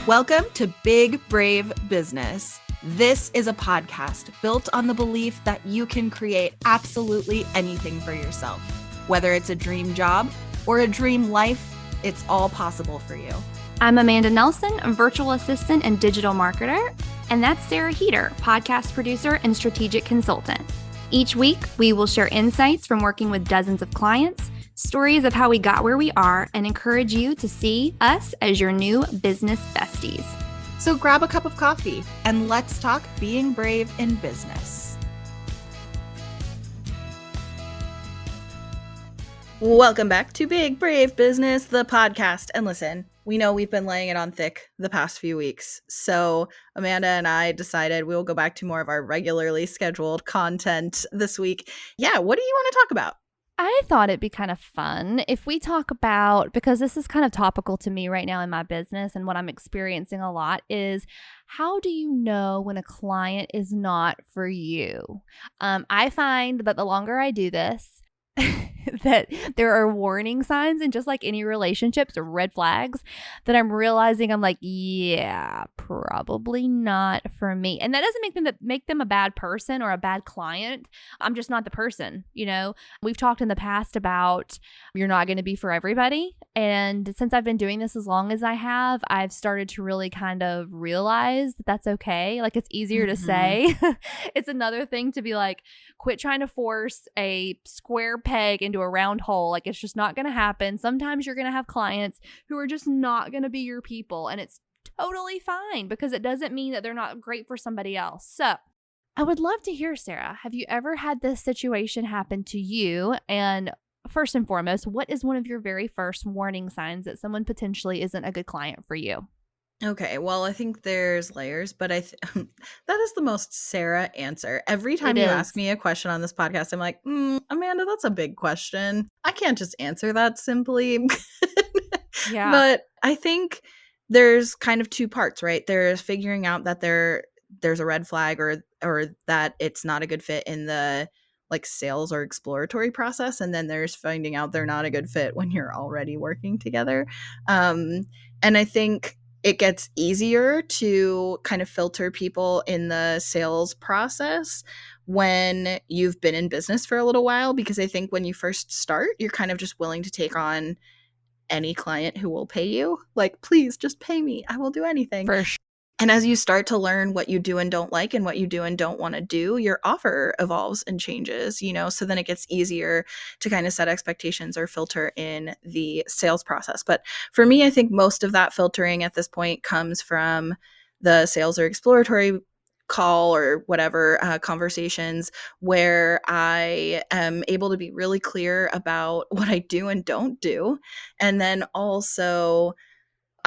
Welcome to Big Brave Business. This is a podcast built on the belief that you can create absolutely anything for yourself. Whether it's a dream job or a dream life, it's all possible for you. I'm Amanda Nelson, a virtual assistant and digital marketer, and that's Sarah Heater, podcast producer and strategic consultant. Each week, we will share insights from working with dozens of clients, stories of how we got where we are, and encourage you to see us as your new business besties. So grab a cup of coffee and let's talk being brave in business. Welcome back to Big Brave Business, the podcast. And listen, we know we've been laying it on thick the past few weeks. So Amanda and I decided we'll go back to more of our regularly scheduled content this week. Yeah, what do you want to talk about? I thought it'd be kind of fun if we talk about, because this is kind of topical to me right now in my business and what I'm experiencing a lot is, how do you know when a client is not for you? I find that the longer I do this, that there are warning signs, and just like any relationships or red flags that I'm realizing, I'm like, yeah, probably not for me. And that doesn't make them a bad person or a bad client. I'm just not the person. You know, we've talked in the past about you're not going to be for everybody. And since I've been doing this as long as I have, I've started to really kind of realize that that's okay. Like, it's easier to say. It's another thing to be like, quit trying to force a square peg into a round hole. Like, it's just not going to happen. Sometimes you're going to have clients who are just not going to be your people, and it's totally fine because it doesn't mean that they're not great for somebody else. So I would love to hear, Sarah, have you ever had this situation happen to you? And first and foremost, what is one of your very first warning signs that someone potentially isn't a good client for you? Okay, well, I think there's layers, but that is the most Sarah answer. Every time you ask me a question on this podcast, I'm like, Amanda, that's a big question. I can't just answer that simply. Yeah. But I think there's kind of two parts, right? There's figuring out that there's a red flag or that it's not a good fit in the like sales or exploratory process, and then there's finding out they're not a good fit when you're already working together. And I think it gets easier to kind of filter people in the sales process when you've been in business for a little while, because I think when you first start, you're kind of just willing to take on any client who will pay you. Like, please just pay me. I will do anything. For sure. And as you start to learn what you do and don't like and what you do and don't want to do, your offer evolves and changes, you know, so then it gets easier to kind of set expectations or filter in the sales process. But for me, I think most of that filtering at this point comes from the sales or exploratory call or whatever conversations where I am able to be really clear about what I do and don't do. And then also,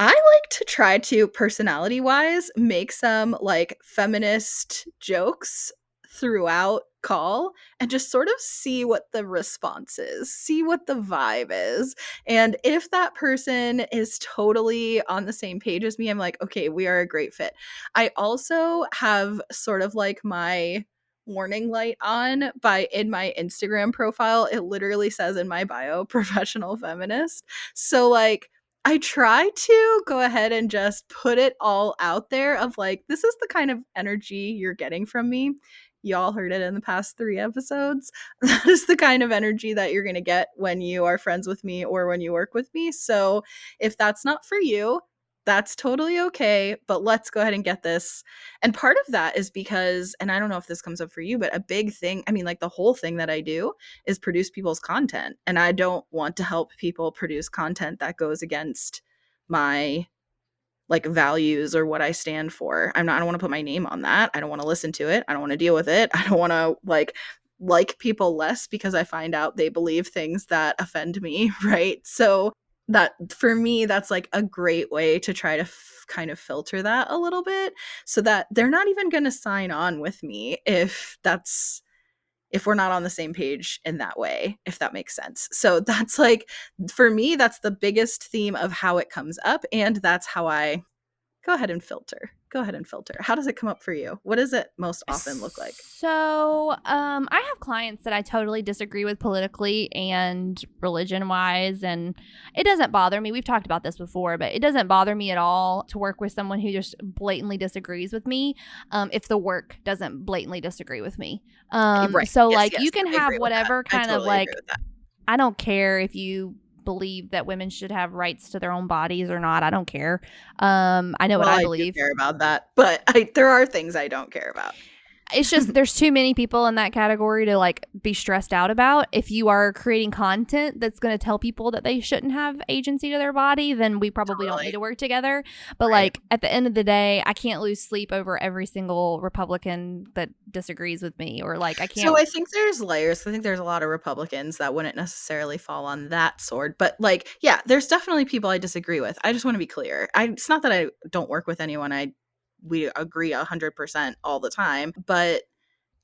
I like to try to, personality-wise, make some, like, feminist jokes throughout call and just sort of see what the response is, see what the vibe is. And if that person is totally on the same page as me, I'm like, okay, we are a great fit. I also have sort of like my warning light on in my Instagram profile. It literally says in my bio, professional feminist. So, like, I try to go ahead and just put it all out there of like, this is the kind of energy you're getting from me. Y'all heard it in the past 3 episodes. That is the kind of energy that you're going to get when you are friends with me or when you work with me. So if that's not for you, that's totally okay, but let's go ahead and get this. And part of that is because, and I don't know if this comes up for you, but a big thing, I mean, like the whole thing that I do is produce people's content. And I don't want to help people produce content that goes against my like values or what I stand for. I don't want to put my name on that. I don't want to listen to it. I don't want to deal with it. I don't want to like people less because I find out they believe things that offend me, right? So that for me, that's like a great way to try to kind of filter that a little bit so that they're not even going to sign on with me if we're not on the same page in that way, if that makes sense. So that's like, for me, that's the biggest theme of how it comes up. And that's how I go ahead and filter. Go ahead and filter. How does it come up for you? What does it most often look like? So, I have clients that I totally disagree with politically and religion wise, and it doesn't bother me. We've talked about this before, but it doesn't bother me at all to work with someone who just blatantly disagrees with me. If the work doesn't blatantly disagree with me. Right. So Yes, like yes. you can I have agree with that. whatever I kind of totally agree like, with that. I don't care if you believe that women should have rights to their own bodies or not. I don't care. I know what Well, I I do believe. care about that, but there are things I don't care about. It's just there's too many people in that category to like be stressed out about. If you are creating content that's going to tell people that they shouldn't have agency to their body, then we probably don't need Totally. to work together. But Right. like at the end of the day, I can't lose sleep over every single Republican that disagrees with me, or like I So can't. I think there's layers. I think there's a lot of Republicans that wouldn't necessarily fall on that sword. But like, yeah, there's definitely people I disagree with. I just want to be clear. It's not that I don't work with anyone. We agree 100% all the time, but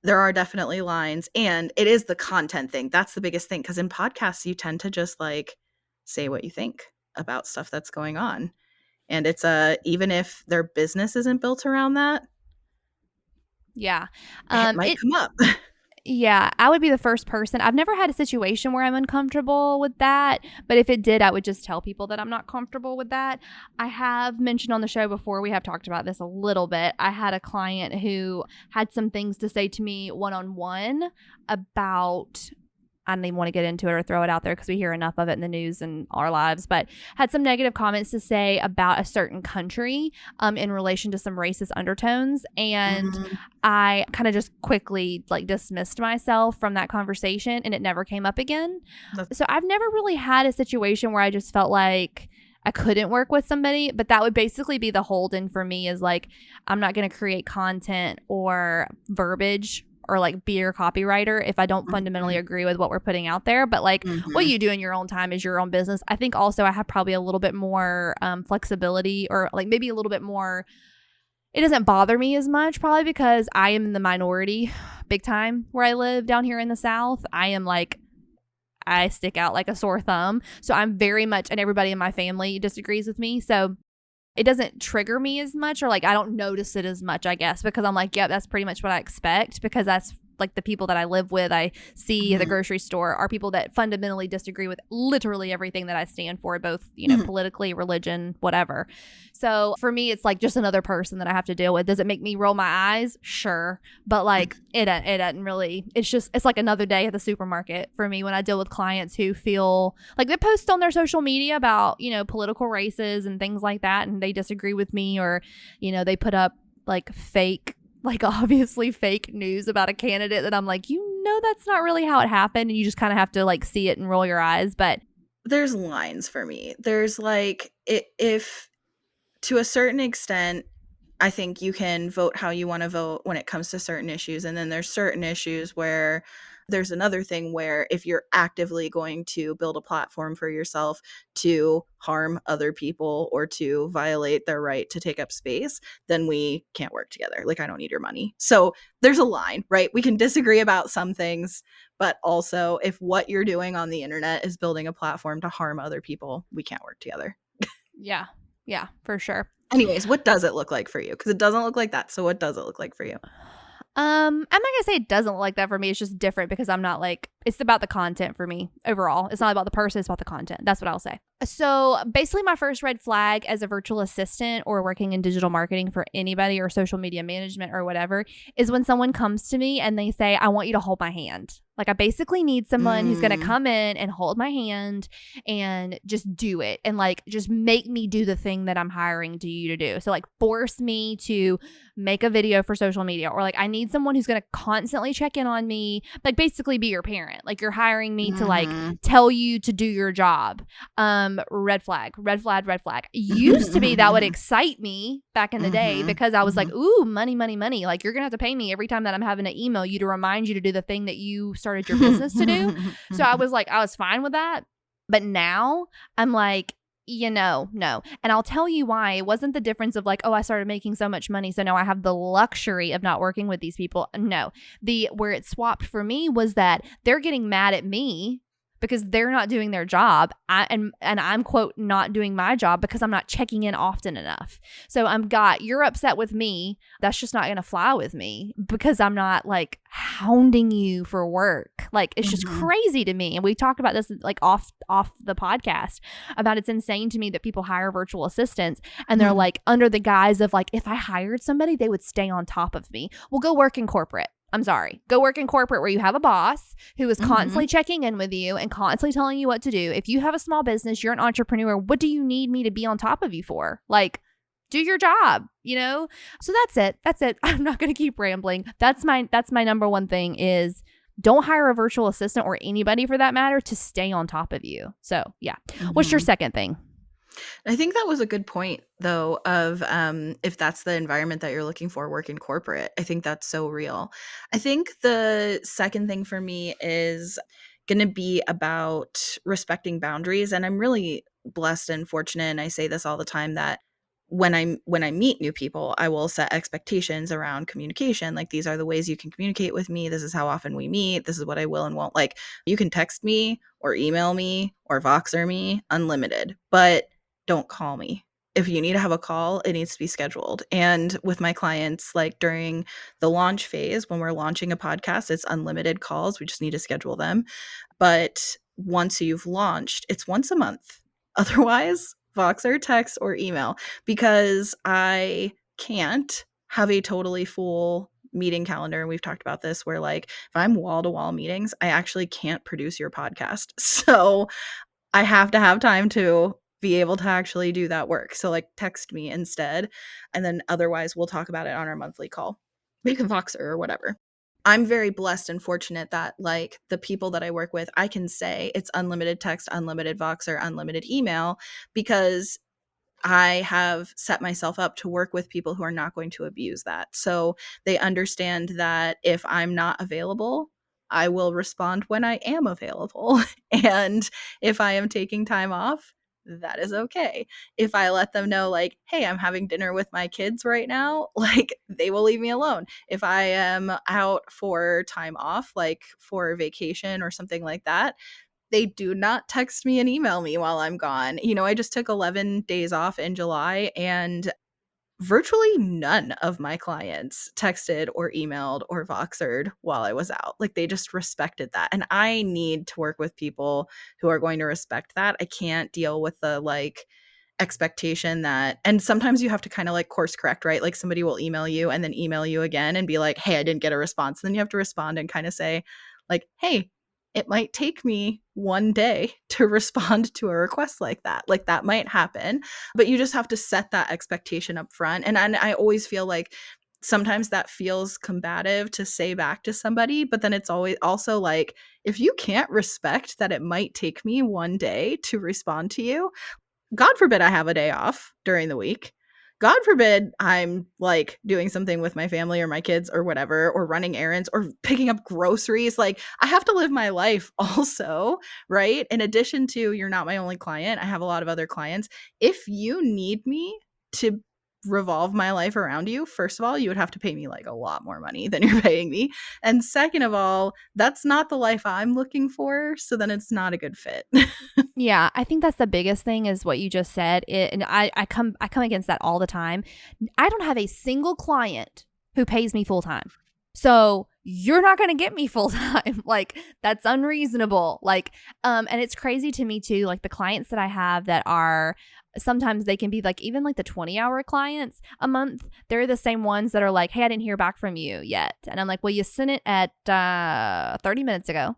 there are definitely lines, and it is the content thing. That's the biggest thing, because in podcasts you tend to just like say what you think about stuff that's going on. And it's even if their business isn't built around that, Yeah. it might It come up. Yeah, I would be the first person. I've never had a situation where I'm uncomfortable with that, but if it did, I would just tell people that I'm not comfortable with that. I have mentioned on the show before, we have talked about this a little bit. I had a client who had some things to say to me one-on-one about, I don't even want to get into it or throw it out there because we hear enough of it in the news and our lives, but had some negative comments to say about a certain country in relation to some racist undertones. And Mhm. I kind of just quickly like dismissed myself from that conversation and it never came up again. That's So I've never really had a situation where I just felt like I couldn't work with somebody, but that would basically be the hold-in for me is like, I'm not going to create content or verbiage or like be your copywriter if I don't fundamentally Mhm. agree with what we're putting out there. But like what Mhm. you do in your own time is your own business. I think also I have probably a little bit more flexibility or like maybe a little bit more. It doesn't bother me as much probably because I am in the minority big time where I live down here in the South. I am like, I stick out like a sore thumb. So I'm very much, and everybody in my family disagrees with me. So it doesn't trigger me as much, or like I don't notice it as much, I guess, because I'm like, yeah, that's pretty much what I expect, because that's like the people that I live with, I see at the Mhm. grocery store are people that fundamentally disagree with literally everything that I stand for, both, Mhm. politically, religion, whatever. So for me, it's like just another person that I have to deal with. Does it make me roll my eyes? Sure. But like it doesn't really, it's like another day at the supermarket for me when I deal with clients who feel like they post on their social media about, political races and things like that. And they disagree with me, or, they put up like fake, like obviously fake news about a candidate that I'm like, that's not really how it happened. And you just kind of have to like see it and roll your eyes. But There's lines for me. There's like, if to a certain extent, I think you can vote how you want to vote when it comes to certain issues. And then there's certain issues where there's another thing where if you're actively going to build a platform for yourself to harm other people or to violate their right to take up space, then we can't work together. Like, I don't need your money. So there's a line, right? We can disagree about some things, but also if what you're doing on the internet is building a platform to harm other people, we can't work together. yeah, for sure. Anyways, what does it look like for you? Because it doesn't look like that. So what does it look like for you? I'm not gonna say it doesn't look like that for me. It's just different because I'm not like, it's about the content for me overall. It's not about the person, it's about the content. That's what I'll say. So basically my first red flag as a virtual assistant or working in digital marketing for anybody or social media management or whatever is when someone comes to me and they say, I want you to hold my hand. Like I basically need someone who's going to Mm. come in and hold my hand and just do it. And like, just make me do the thing that I'm hiring you to do. So like force me to make a video for social media, or like I need someone who's going to constantly check in on me, like basically be your parent. Like you're hiring me to like Mhm. tell you to do your job. Red flag, red flag, red flag. Used to be that would excite me back in the day Mhm. because I was like, Mhm. ooh, money, money, money. Like you're going to have to pay me every time that I'm having to email you to remind you to do the thing that you started your business to do. So I was like, I was fine with that. But now I'm like, no. And I'll tell you why. It wasn't the difference of like, oh, I started making so much money, so now I have the luxury of not working with these people. No. Where it swapped for me was that they're getting mad at me because they're not doing their job. And I'm, quote, not doing my job because I'm not checking in often enough. So you're upset with me. That's just not going to fly with me because I'm not like hounding you for work. Like, it's just crazy to me. And we talked about this like off the podcast about, it's insane to me that people hire virtual assistants and they're like under the guise of like, if I hired somebody, they would stay on top of me. Well, go work in corporate. I'm sorry. Go work in corporate where you have a boss who is constantly checking in with you and constantly telling you what to do. If you have a small business, you're an entrepreneur, what do you need me to be on top of you for? Like, do your job, you know? So that's it. I'm not going to keep rambling. That's my number one thing is don't hire a virtual assistant or anybody for that matter to stay on top of you. So yeah. What's your second thing? I think that was a good point, though, of if that's the environment that you're looking for, work in corporate. I think that's so real. I think the second thing for me is going to be about respecting boundaries. And I'm really blessed and fortunate, and I say this all the time, that when I meet new people, I will set expectations around communication. Like, these are the ways you can communicate with me. This is how often we meet. This is what I will and won't. Like, you can text me or email me or Voxer me unlimited, but don't call me. If you need to have a call, it needs to be scheduled. And with my clients, like during the launch phase, when we're launching a podcast, it's unlimited calls. We just need to schedule them. But once you've launched, it's once a month. Otherwise, Voxer, text, or email, because I can't have a totally full meeting calendar. And we've talked about this where, like, if I'm wall-to-wall meetings, I actually can't produce your podcast. So I have to have time to be able to actually do that work. So, like, text me instead. And then otherwise we'll talk about it on our monthly call. We can Voxer or whatever. I'm very blessed and fortunate that, like, the people that I work with, I can say it's unlimited text, unlimited Voxer, unlimited email, because I have set myself up to work with people who are not going to abuse that. So they understand that if I'm not available, I will respond when I am available. And if I am taking time off, that is okay. If I let them know, like, hey, I'm having dinner with my kids right now, like, they will leave me alone. If I am out for time off, like for vacation or something like that, they do not text me and email me while I'm gone. You know, I just took 11 days off in July, and virtually none of my clients texted or emailed or Voxered while I was out. Like, they just respected that. And I need to work with people who are going to respect that. I can't deal with the, like, expectation that, and sometimes you have to kind of like course correct, right? Like, somebody will email you and then email you again and be like, hey, I didn't get a response. And then you have to respond and kind of say, like, hey, it might take me one day to respond to a request like that. Like, that might happen, but you just have to set that expectation up front. And I always feel like sometimes that feels combative to say back to somebody, but then it's always also like, if you can't respect that it might take me one day to respond to you, God forbid I have a day off during the week. God forbid I'm, like, doing something with my family or my kids or whatever, or running errands or picking up groceries. Like, I have to live my life also, right? In addition to, you're not my only client, I have a lot of other clients. If you need me to revolve my life around you, first of all, you would have to pay me like a lot more money than you're paying me. And second of all, that's not the life I'm looking for. So then it's not a good fit. Yeah, I think that's the biggest thing is what you just said. And I come against that all the time. I don't have a single client who pays me full time. So you're not going to get me full time. Like, that's unreasonable. Like, and it's crazy to me too. Like, the clients that I have that are, sometimes they can be like, even like the 20-hour clients a month, they're the same ones that are like, hey, I didn't hear back from you yet. And I'm like, well, you sent it at 30 minutes ago.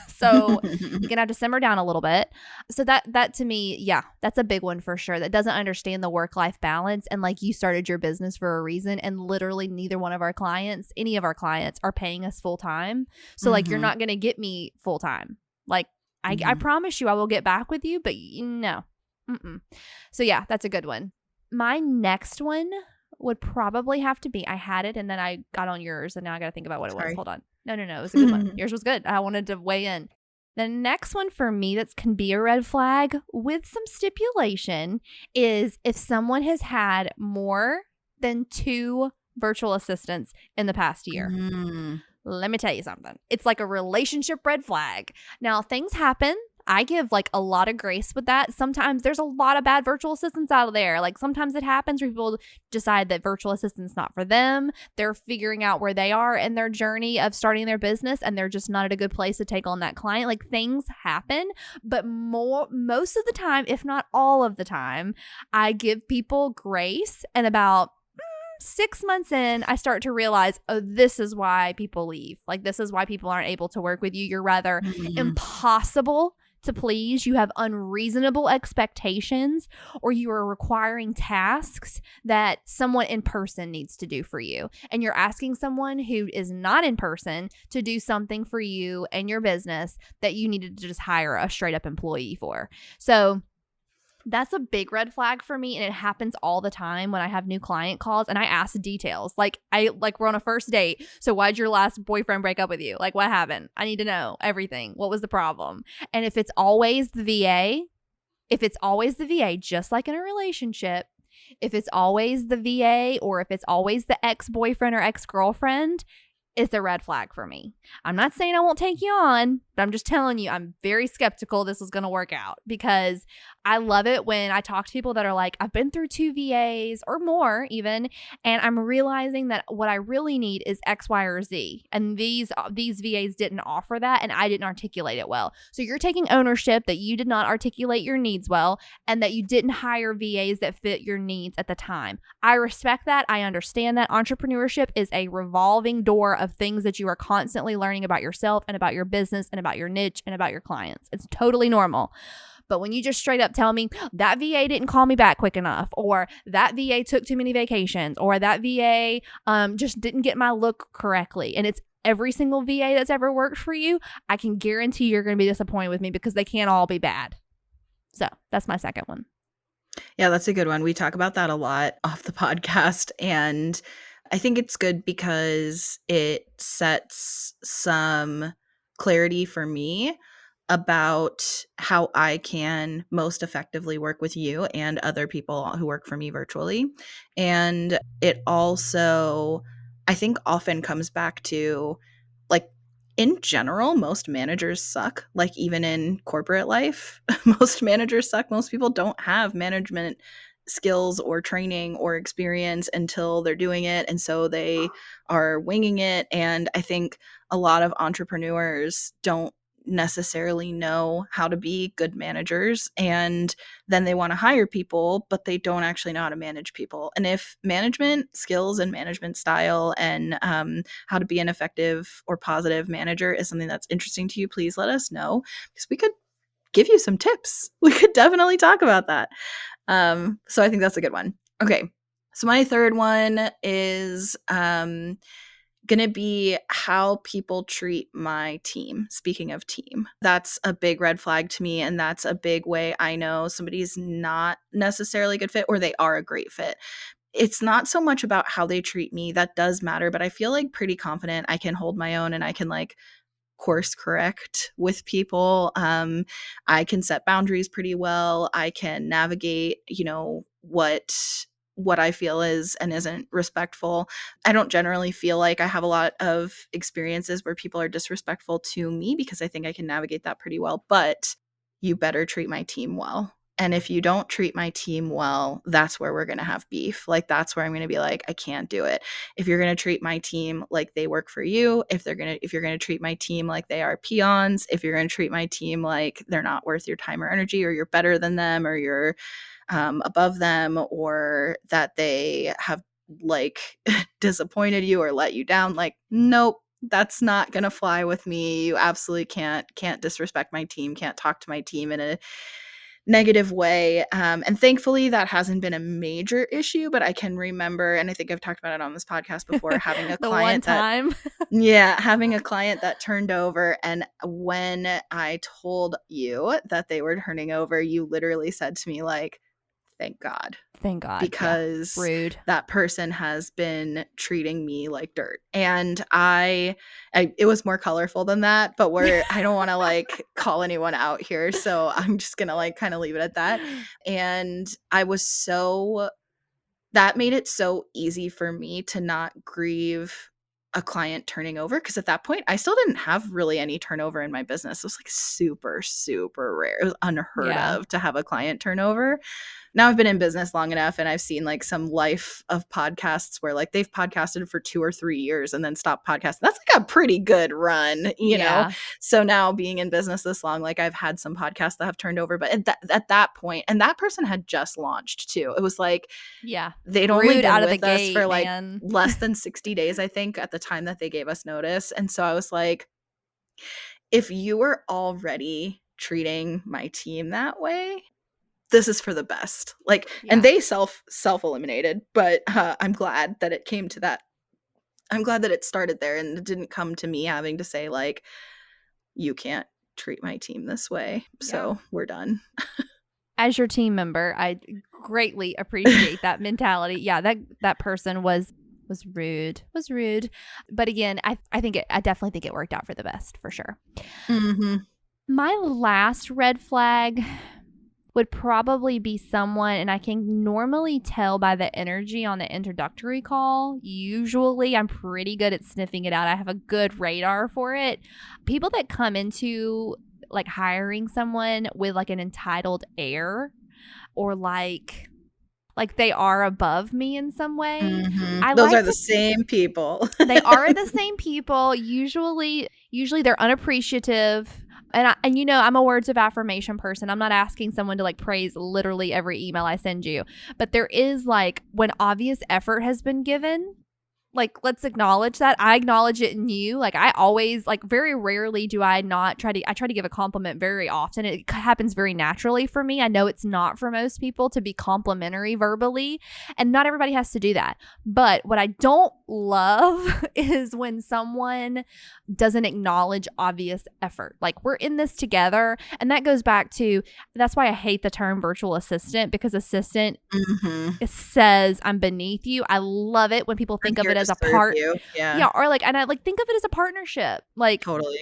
So you're going to have to simmer down a little bit. So that to me, yeah, that's a big one for sure. That doesn't understand the work-life balance. And like, you started your business for a reason, and literally neither one of our clients, any of our clients, are paying us full time. So like, you're not going to get me full time. Like, I promise you I will get back with you, but no. So yeah, that's a good one. My next one would probably have to be, I had it and then I got on yours and now I got to think about what it was. Hold on. No. It was a good one. Yours was good. I wanted to weigh in. The next one for me that can be a red flag with some stipulation is if someone has had more than 2 virtual assistants in the past year. Let me tell you something. It's like a relationship red flag. Now, things happen. I give like a lot of grace with that. Sometimes there's a lot of bad virtual assistants out there. Like sometimes it happens where people decide that virtual assistant's not for them. They're figuring out where they are in their journey of starting their business and they're just not at a good place to take on that client. Like things happen, but most of the time, if not all of the time, I give people grace, and about 6 months in, I start to realize, oh, this is why people leave. Like, this is why people aren't able to work with you. You're rather impossible to please. You have unreasonable expectations, or you are requiring tasks that someone in person needs to do for you. And you're asking someone who is not in person to do something for you and your business that you needed to just hire a straight up employee for. So that's a big red flag for me, and it happens all the time when I have new client calls and I ask details. Like we're on a first date. So why'd your last boyfriend break up with you? Like what happened? I need to know everything. What was the problem? And if it's always the VA, just like in a relationship, if it's always the VA or if it's always the ex-boyfriend or ex-girlfriend, it's a red flag for me. I'm not saying I won't take you on, but I'm just telling you, I'm very skeptical this is going to work out, because I love it when I talk to people that are like, I've been through 2 VAs or more even, and I'm realizing that what I really need is X, Y, or Z. And these VAs didn't offer that, and I didn't articulate it well. So you're taking ownership that you did not articulate your needs well, and that you didn't hire VAs that fit your needs at the time. I respect that. I understand that. Entrepreneurship is a revolving door of things that you are constantly learning about yourself and about your business and about your niche and about your clients. It's totally normal. But when you just straight up tell me that VA didn't call me back quick enough, or that VA took too many vacations, or that VA just didn't get my look correctly, and it's every single VA that's ever worked for you, I can guarantee you're going to be disappointed with me, because they can't all be bad. So that's my second one. Yeah, that's a good one. We talk about that a lot off the podcast, and I think it's good because it sets some clarity for me about how I can most effectively work with you and other people who work for me virtually. And it also, I think, often comes back to, like, in general, most managers suck. Like, even in corporate life, most managers suck. Most people don't have management skills or training or experience until they're doing it. And so they are winging it. And I think a lot of entrepreneurs don't necessarily know how to be good managers, and then they want to hire people, but they don't actually know how to manage people. And if management skills and management style and how to be an effective or positive manager is something that's interesting to you, please let us know, because we could give you some tips. We could definitely talk about that. So I think that's a good one. Okay, so my third one is going to be how people treat my team. Speaking of team, that's a big red flag to me. And that's a big way I know somebody's not necessarily a good fit or they are a great fit. It's not so much about how they treat me. That does matter, but I feel like pretty confident I can hold my own and I can like course correct with people. I can set boundaries pretty well. I can navigate, what I feel is and isn't respectful. I don't generally feel like I have a lot of experiences where people are disrespectful to me because I think I can navigate that pretty well, but you better treat my team well. And if you don't treat my team well, that's where we're going to have beef. Like, that's where I'm going to be like, I can't do it. If you're going to treat my team like they work for you, if you're going to treat my team like they are peons, if you're going to treat my team like they're not worth your time or energy, or you're better than them, or you're above them, or that they have like disappointed you or let you down, like, nope, that's not going to fly with me. You absolutely can't disrespect my team, can't talk to my team in a negative way. And thankfully that hasn't been a major issue, but I can remember, and I think I've talked about it on this podcast before, having a client having a client that turned over. And when I told you that they were turning over, you literally said to me, like, thank God. Thank God. Because rude. That person has been treating me like dirt. And it was more colorful than that, but I don't want to like call anyone out here. So I'm just going to like kind of leave it at that. And that made it so easy for me to not grieve a client turning over, because at that point I still didn't have really any turnover in my business. It was like super, super rare. It was unheard Yeah. of to have a client turnover. Now I've been in business long enough and I've seen like some life of podcasts where like they've podcasted for 2 or 3 years and then stopped podcasting. That's like a pretty good run, you know? Yeah. So now being in business this long, like I've had some podcasts that have turned over, but at that point, and that person had just launched too. It was like Yeah. they'd only Rude been out of the with us for gate, like man. less than 60 days, I think, at the time that they gave us notice. And so I was like, if you were already treating my team that way, this is for the best. Like, and Yeah. they self eliminated, but I'm glad that it came to that. I'm glad that it started there and it didn't come to me having to say like, you can't treat my team this way. Yeah. So we're done. As your team member, I greatly appreciate that mentality. Yeah, that person was rude. Was rude. But again, I definitely think it worked out for the best, for sure. Mm-hmm. My last red flag would probably be someone, and I can normally tell by the energy on the introductory call. Usually I'm pretty good at sniffing it out. I have a good radar for it. People that come into like hiring someone with like an entitled air, or like they are above me in some way. Mm-hmm. I Those like are the to same people. They are the same people. Usually they're unappreciative. And you know, I'm a words of affirmation person. I'm not asking someone to like praise literally every email I send you. But there is like, when obvious effort has been given, like, let's acknowledge that. I acknowledge it in you. Like, I always, like, very rarely do I not try to give a compliment very often. It happens very naturally for me. I know it's not for most people to be complimentary verbally, and not everybody has to do that. But what I don't love is when someone doesn't acknowledge obvious effort. Like, we're in this together. And that goes back to, that's why I hate the term virtual assistant, because assistant Mm-hmm. it says I'm beneath you. I love it when people I'm think of here it to as a serve part. you. Yeah, Yeah, or like, and I like think of it as a partnership. Like, totally.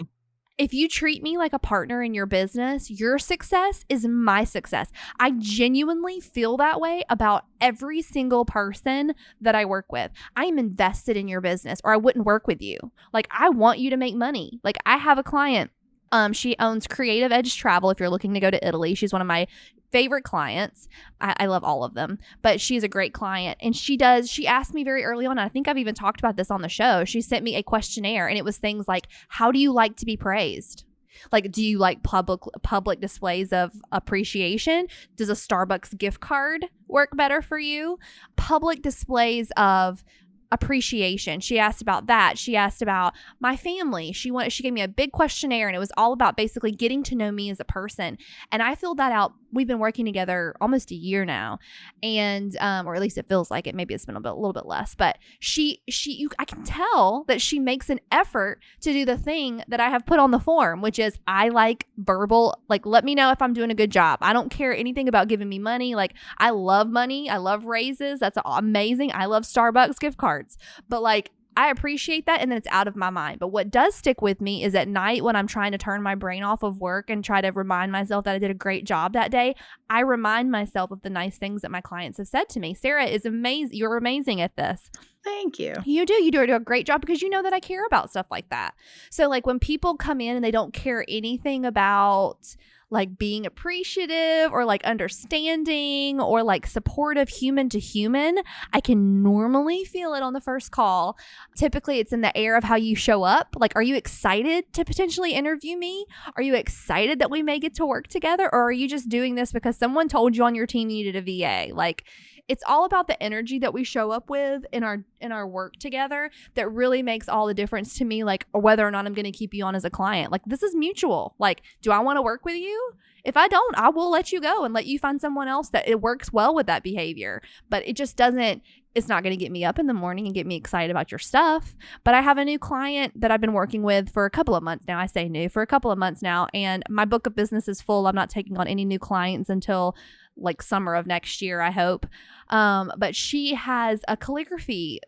if you treat me like a partner in your business, your success is my success. I genuinely feel that way about every single person that I work with. I am invested in your business, or I wouldn't work with you. Like, I want you to make money. Like, I have a client. She owns Creative Edge Travel. If you're looking to go to Italy, she's one of my favorite clients. I love all of them, but she's a great client. And she asked me very early on, and I think I've even talked about this on the show. She sent me a questionnaire, and it was things like, how do you like to be praised? Like, do you like public displays of appreciation? Does a Starbucks gift card work better for you? Public displays of appreciation. She asked about that. She asked about my family. She gave me a big questionnaire, and it was all about basically getting to know me as a person. And I filled that out. We've been working together almost a year now, and or at least it feels like it. Maybe it's been a little bit less, but I can tell that she makes an effort to do the thing that I have put on the form, which is, I like verbal, like, let me know if I'm doing a good job. I don't care anything about giving me money. Like, I love money. I love raises. That's amazing. I love Starbucks gift cards, but like, I appreciate that, and then it's out of my mind. But what does stick with me is at night, when I'm trying to turn my brain off of work and try to remind myself that I did a great job that day, I remind myself of the nice things that my clients have said to me. Sarah is amazing. You're amazing at this. Thank you. You do a great job, because you know that I care about stuff like that. So like, when people come in and they don't care anything about like being appreciative or like understanding or like supportive human to human, I can normally feel it on the first call. Typically it's in the air of how you show up. Like, are you excited to potentially interview me? Are you excited that we may get to work together? Or are you just doing this because someone told you on your team you needed a VA? Like, it's all about the energy that we show up with in our work together that really makes all the difference to me, like, whether or not I'm going to keep you on as a client. Like, this is mutual. Like, do I want to work with you? If I don't, I will let you go and let you find someone else that it works well with that behavior. But it just doesn't, it's not going to get me up in the morning and get me excited about your stuff. But I have a new client that I've been working with for a couple of months now. I say new, for a couple of months now. And my book of business is full. I'm not taking on any new clients until like summer of next year, I hope. But she has a calligraphy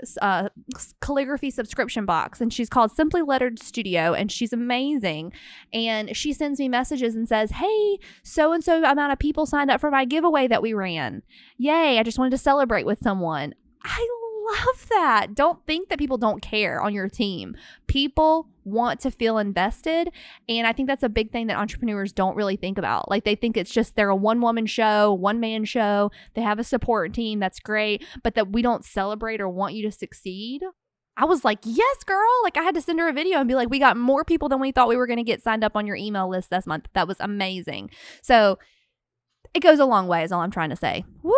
subscription box, and she's called Simply Lettered Studio, and she's amazing. And she sends me messages and says, hey, so-and-so amount of people signed up for my giveaway that we ran. Yay. I just wanted to celebrate with someone. I love that. Don't think that people don't care on your team. People want to feel invested. And I think that's a big thing that entrepreneurs don't really think about. Like they think it's just they're a one-woman show, one-man show. They have a support team. That's great. But that we don't celebrate or want you to succeed. I was like, yes, girl. Like I had to send her a video and be like, we got more people than we thought we were going to get signed up on your email list this month. That was amazing. So it goes a long way is all I'm trying to say. Woo,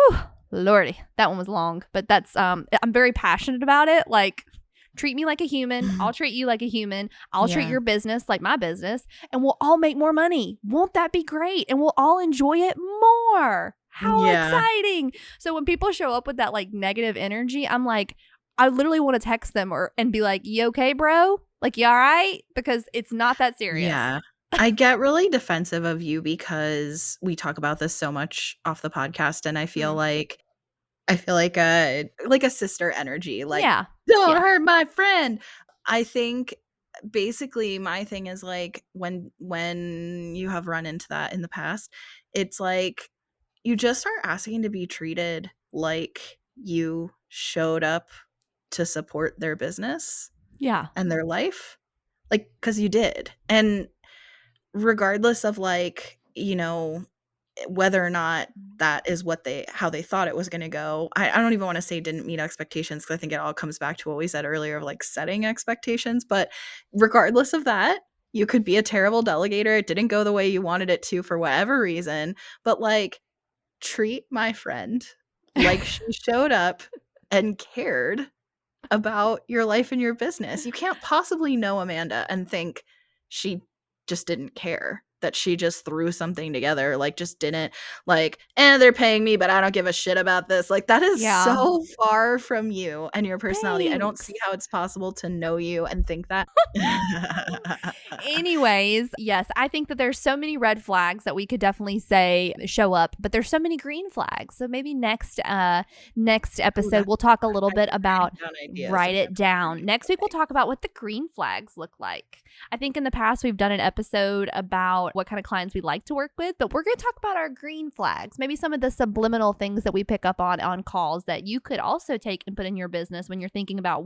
Lordy, that one was long, but that's, I'm very passionate about it. Like treat me like a human. I'll treat you like a human. I'll treat your business like my business and we'll all make more money. Won't that be great? And we'll all enjoy it more. How exciting. So when people show up with that like negative energy, I'm like, I literally want to text them and be like, you okay, bro? Like, you all right? Because it's not that serious. Yeah. I get really defensive of you because we talk about this so much off the podcast, and I feel like a sister energy. Like, don't hurt my friend. I think basically my thing is like when you have run into that in the past, it's like you just start asking to be treated like you showed up to support their business and their life, like, because you did. And regardless of like, you know, whether or not that is how they thought it was going to go, I don't even want to say didn't meet expectations, because I think it all comes back to what we said earlier of like setting expectations. But regardless of that, you could be a terrible delegator. It didn't go the way you wanted it to for whatever reason, but like, treat my friend like she showed up and cared about your life and your business. You can't possibly know Amanda and think she just didn't care, that she just threw something together, like just didn't like, they're paying me, but I don't give a shit about this. Like that is so far from you and your personality. Thanks. I don't see how it's possible to know you and think that. Anyways, yes, I think that there's so many red flags that we could definitely say show up, but there's so many green flags. So maybe next episode we'll talk a little bit about write it down. Next week we'll talk about what the green flags look like. I think in the past we've done an episode about what kind of clients we like to work with, but we're going to talk about our green flags, maybe some of the subliminal things that we pick up on calls that you could also take and put in your business when you're thinking about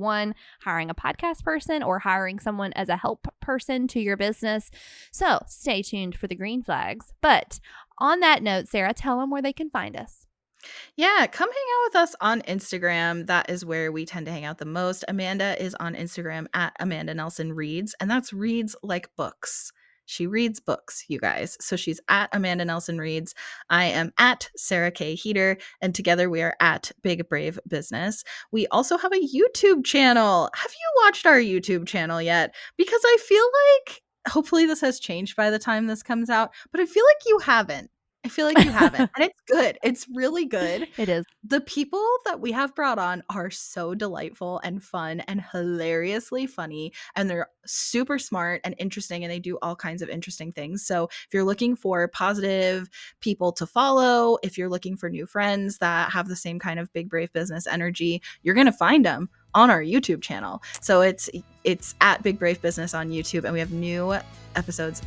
hiring a podcast person or hiring someone as a help person to your business. So stay tuned for the green flags. But on that note, Sarah, tell them where they can find us. Yeah, come hang out with us on Instagram. That is where we tend to hang out the most. Amanda is on Instagram at Amanda Nelson Reads, and that's reads like books. She reads books, you guys. So she's at Amanda Nelson Reads. I am at Sarah K. Heater, and together we are at Big Brave Business. We also have a YouTube channel. Have you watched our YouTube channel yet? Because I feel like hopefully this has changed by the time this comes out, but I feel like you haven't. And it's good. It's really good. It is. The people that we have brought on are so delightful and fun and hilariously funny, and they're super smart and interesting, and they do all kinds of interesting things. So if you're looking for positive people to follow, if you're looking for new friends that have the same kind of big, brave business energy, you're going to find them on our YouTube channel. So it's at Big Brave Business on YouTube, and we have new episodes.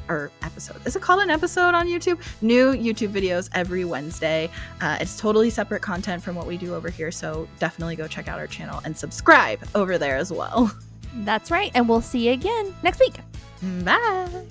Is it called an episode on YouTube? New YouTube videos every Wednesday. It's totally separate content from what we do over here, so definitely go check out our channel and subscribe over there as well. That's right, and we'll see you again next week. Bye.